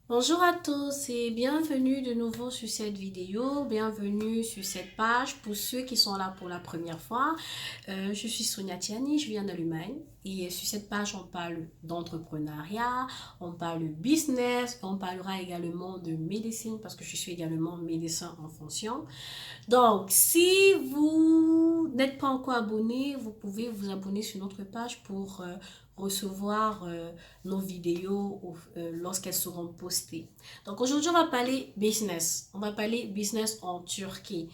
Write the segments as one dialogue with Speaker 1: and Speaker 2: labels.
Speaker 1: Bonjour à tous et bienvenue de nouveau sur cette vidéo, bienvenue sur cette page pour ceux qui sont là pour la première fois. Je suis Sonia Tiani, je viens d'Allemagne et sur cette page on parle d'entrepreneuriat, on parle business, on parlera également de médecine parce que je suis également médecin en fonction. Donc si vous n'êtes pas encore abonné, vous pouvez vous abonner sur notre page pour recevoir nos vidéos lorsqu'elles seront postées. Donc aujourd'hui, on va parler business. On va parler business en Turquie.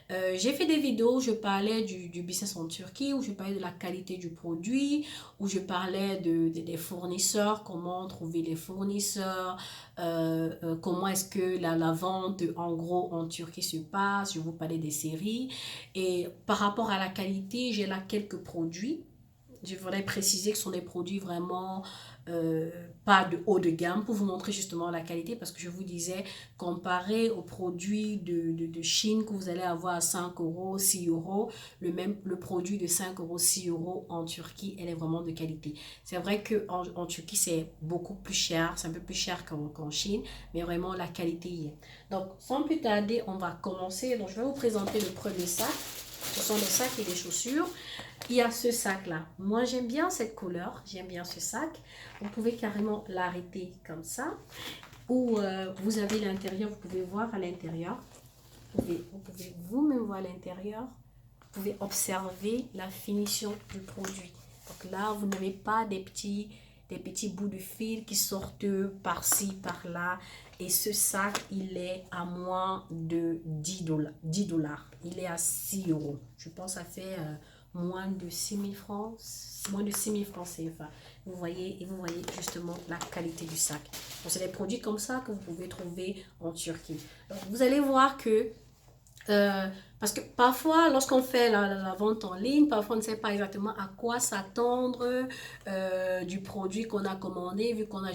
Speaker 1: J'ai fait des vidéos où je parlais du business en Turquie, où je parlais de la qualité du produit, où je parlais des fournisseurs, comment trouver les fournisseurs, comment est-ce que la vente en gros en Turquie se passe. Je vous parlais des séries. Et par rapport à la qualité, j'ai là quelques produits. Je voudrais préciser que ce sont des produits vraiment pas de haut de gamme pour vous montrer justement la qualité parce que je vous disais, comparé aux produits de Chine que vous allez avoir à 5 euros, 6 euros, le produit de 5 euros, 6 euros en Turquie, elle est vraiment de qualité. C'est vrai qu'en Turquie, c'est beaucoup plus cher, c'est un peu plus cher qu'en Chine, mais vraiment la qualité y est. Donc, sans plus tarder, on va commencer. Donc, je vais vous présenter le premier sac. Ce sont des sacs et des chaussures. Il y a ce sac-là. Moi, j'aime bien cette couleur. J'aime bien ce sac. Vous pouvez carrément l'arrêter comme ça. Ou vous avez l'intérieur. Vous pouvez voir à l'intérieur. Vous pouvez vous-même voir à l'intérieur. Vous pouvez observer la finition du produit. Donc là, vous n'avez pas des petits bouts de fil qui sortent par-ci, par-là. Et ce sac, il est à moins de 10 $. 10 $. Il est à 6 euros. Je pense que ça fait moins de 6 000 francs. Moins de 6 000 francs CFA. Vous voyez justement la qualité du sac. C'est des produits comme ça que vous pouvez trouver en Turquie. Donc, vous allez voir que parce que parfois, lorsqu'on fait la vente en ligne, parfois on ne sait pas exactement à quoi s'attendre du produit qu'on a commandé, vu qu'on a,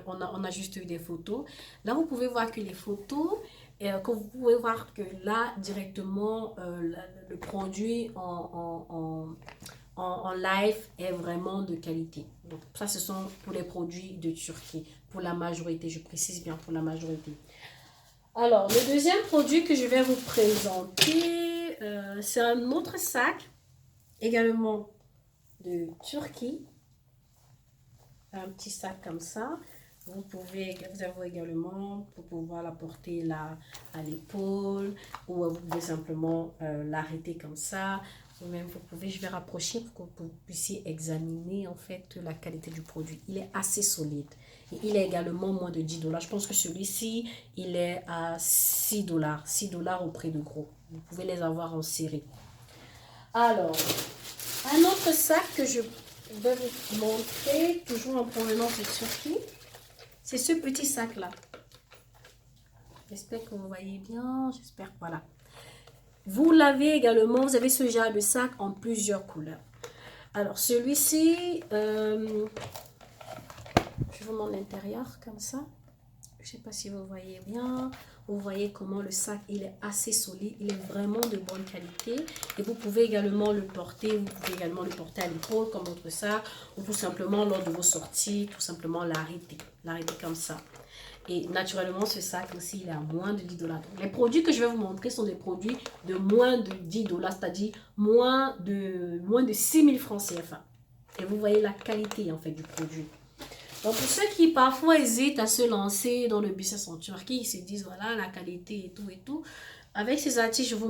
Speaker 1: on a juste eu des photos. Là, vous pouvez voir que les photos, que vous pouvez voir que là, directement, le produit en live est vraiment de qualité. Donc, ça, ce sont pour les produits de Turquie, pour la majorité, je précise bien pour la majorité. Alors, le deuxième produit que je vais vous présenter, c'est un autre sac, également de Turquie. Un petit sac comme ça. Vous avez également pour pouvoir la porter là à l'épaule ou vous pouvez simplement l'arrêter comme ça. Ou même vous pouvez, je vais rapprocher pour que vous puissiez examiner en fait la qualité du produit. Il est assez solide. Et il est également moins de 10 $. Je pense que celui-ci, il est à 6 $. 6 $ au prix de gros. Vous pouvez les avoir en série. Alors, un autre sac que je vais vous montrer, toujours en provenance de Turquie, c'est ce petit sac-là. J'espère que vous voyez bien. J'espère que voilà. Vous l'avez également, vous avez ce genre de sac en plusieurs couleurs. Alors, celui-ci, je vous montre l'intérieur comme ça. Je ne sais pas si vous voyez bien. Vous voyez comment le sac, il est assez solide. Il est vraiment de bonne qualité. Et vous pouvez également le porter. Vous pouvez également le porter à l'épaule comme votre sac. Ou tout simplement lors de vos sorties, tout simplement l'arrêter. L'arrêter comme ça. Et naturellement, ce sac aussi, il est à moins de 10 $. Les produits que je vais vous montrer sont des produits de moins de 10 $, c'est-à-dire moins de 6 000 francs CFA. Et vous voyez la qualité en fait du produit. Donc, pour ceux qui parfois hésitent à se lancer dans le business en Turquie, ils se disent voilà la qualité et tout et tout. Avec ces articles, je vous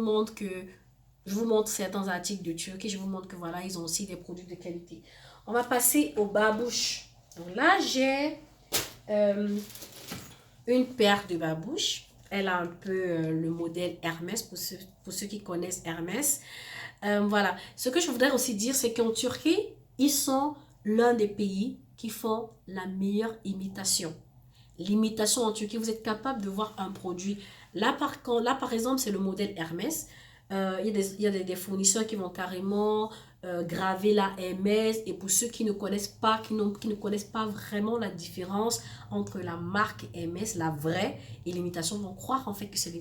Speaker 1: montre certains articles de Turquie. Je vous montre que voilà, ils ont aussi des produits de qualité. On va passer au babouche. Donc là, j'ai euh, une paire de babouches. Elle a un peu le modèle Hermès pour ceux qui connaissent Hermès. Voilà. Ce que je voudrais aussi dire, c'est qu'en Turquie, ils sont l'un des pays qui font la meilleure imitation. L'imitation en Turquie, vous êtes capable de voir un produit. Là, par exemple, c'est le modèle Hermès. Il y a des fournisseurs qui vont carrément graver la Hermès. Et pour ceux qui ne connaissent pas, qui ne connaissent pas vraiment la différence entre la marque Hermès, la vraie, et l'imitation, vont croire en fait que c'est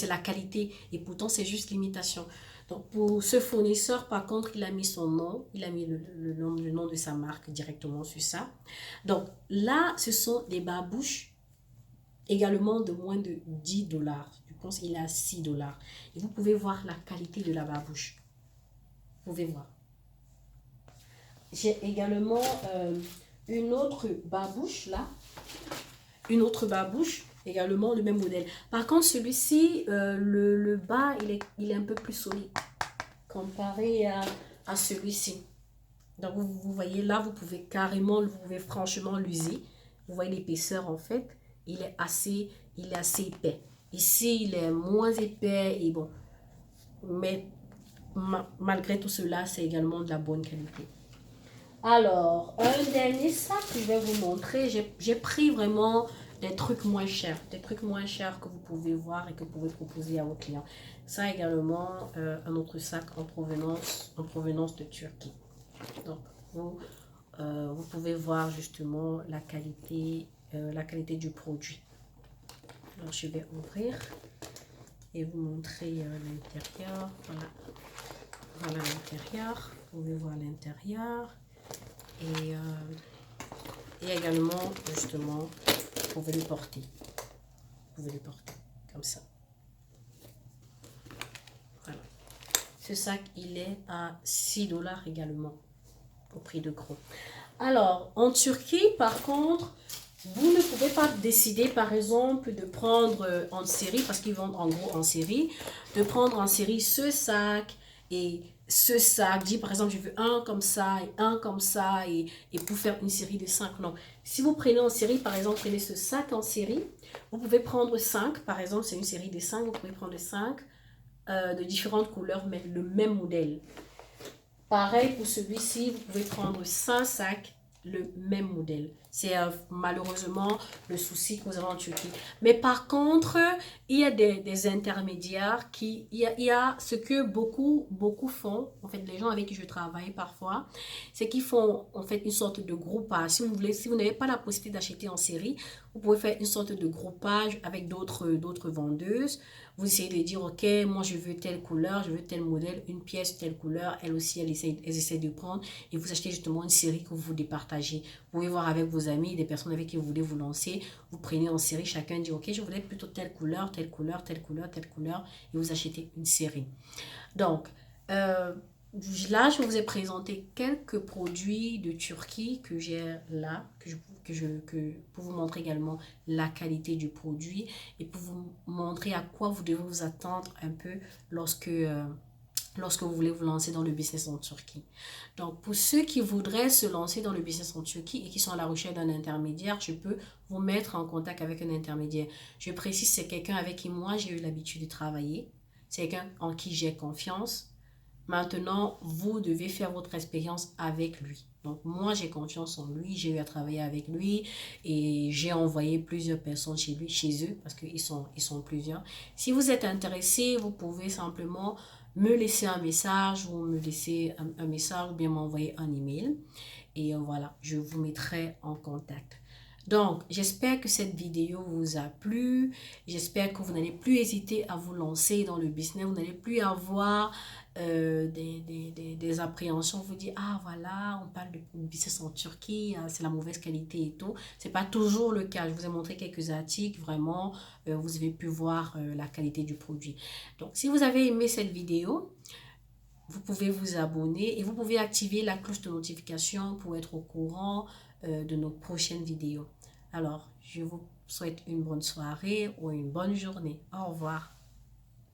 Speaker 1: la qualité. Et pourtant, c'est juste l'imitation. Donc, pour ce fournisseur, par contre, il a mis son nom, il a mis le nom de sa marque directement sur ça. Donc, là, ce sont des babouches également de moins de 10 dollars. Je pense qu'il est à 6 dollars. Et vous pouvez voir la qualité de la babouche. Vous pouvez voir. J'ai également une autre babouche là. Une autre babouche, également le même modèle. Par contre, celui-ci, le bas, il est un peu plus solide comparé à celui-ci. Donc, vous voyez là, vous pouvez franchement l'user. Vous voyez l'épaisseur en fait. Il est assez épais. Ici, il est moins épais et bon. Mais malgré tout cela, c'est également de la bonne qualité. Alors, un dernier sac que je vais vous montrer. J'ai pris vraiment des trucs moins chers. Des trucs moins chers que vous pouvez voir et que vous pouvez proposer à vos clients. Ça également, un autre sac en provenance de Turquie. Donc, vous pouvez voir justement la qualité du produit. Alors, je vais ouvrir et vous montrer l'intérieur. Voilà l'intérieur. Vous pouvez voir l'intérieur. Et également, justement, vous pouvez le porter. Vous pouvez le porter comme ça. Voilà. Ce sac, il est à 6 dollars également, au prix de gros. Alors, en Turquie, par contre, vous ne pouvez pas décider, par exemple, de prendre en série, parce qu'ils vendent en gros en série, de prendre en série ce sac et ce sac. Dit, par exemple, je veux un comme ça et un comme ça et pour faire une série de 5. Non. Si vous prenez en série, par exemple, prenez ce sac en série, vous pouvez prendre 5. Par exemple, c'est une série de 5, vous pouvez prendre 5 de différentes couleurs, mais le même modèle. Pareil pour celui-ci, vous pouvez prendre 5 sacs, le même modèle. C'est malheureusement le souci que nous avons en Turquie. Mais par contre, il y a des intermédiaires il y a ce que beaucoup font, en fait, les gens avec qui je travaille parfois, c'est qu'ils font en fait une sorte de groupage. Si vous n'avez pas la possibilité d'acheter en série, vous pouvez faire une sorte de groupage avec d'autres vendeuses. Vous essayez de dire, ok, moi je veux telle couleur, je veux tel modèle, une pièce, telle couleur. Elle aussi, elles essaient de prendre. Et vous achetez justement une série que vous voulez partager. Vous pouvez voir avec vos amis, des personnes avec qui vous voulez vous lancer. Vous prenez en série, chacun dit, ok, je voudrais plutôt telle couleur, telle couleur, telle couleur, telle couleur. Et vous achetez une série. Donc, là, je vous ai présenté quelques produits de Turquie que j'ai là, pour vous montrer également la qualité du produit et pour vous montrer à quoi vous devez vous attendre un peu lorsque vous voulez vous lancer dans le business en Turquie. Donc, pour ceux qui voudraient se lancer dans le business en Turquie et qui sont à la recherche d'un intermédiaire, je peux vous mettre en contact avec un intermédiaire. Je précise, c'est quelqu'un avec qui moi j'ai eu l'habitude de travailler. C'est quelqu'un en qui j'ai confiance. Maintenant, vous devez faire votre expérience avec lui. Donc, moi, j'ai confiance en lui. J'ai eu à travailler avec lui et j'ai envoyé plusieurs personnes chez lui, chez eux, parce qu'ils sont plusieurs. Si vous êtes intéressé, vous pouvez simplement me laisser un message ou me laisser un message ou bien m'envoyer un email. Et voilà, je vous mettrai en contact. Donc, j'espère que cette vidéo vous a plu. J'espère que vous n'allez plus hésiter à vous lancer dans le business. Vous n'allez plus avoir des appréhensions. Vous dites, ah voilà, on parle de business en Turquie, c'est la mauvaise qualité et tout. Ce n'est pas toujours le cas. Je vous ai montré quelques articles. Vraiment, vous avez pu voir la qualité du produit. Donc, si vous avez aimé cette vidéo, vous pouvez vous abonner et vous pouvez activer la cloche de notification pour être au courant de nos prochaines vidéos. Alors, je vous souhaite une bonne soirée ou une bonne journée. Au revoir.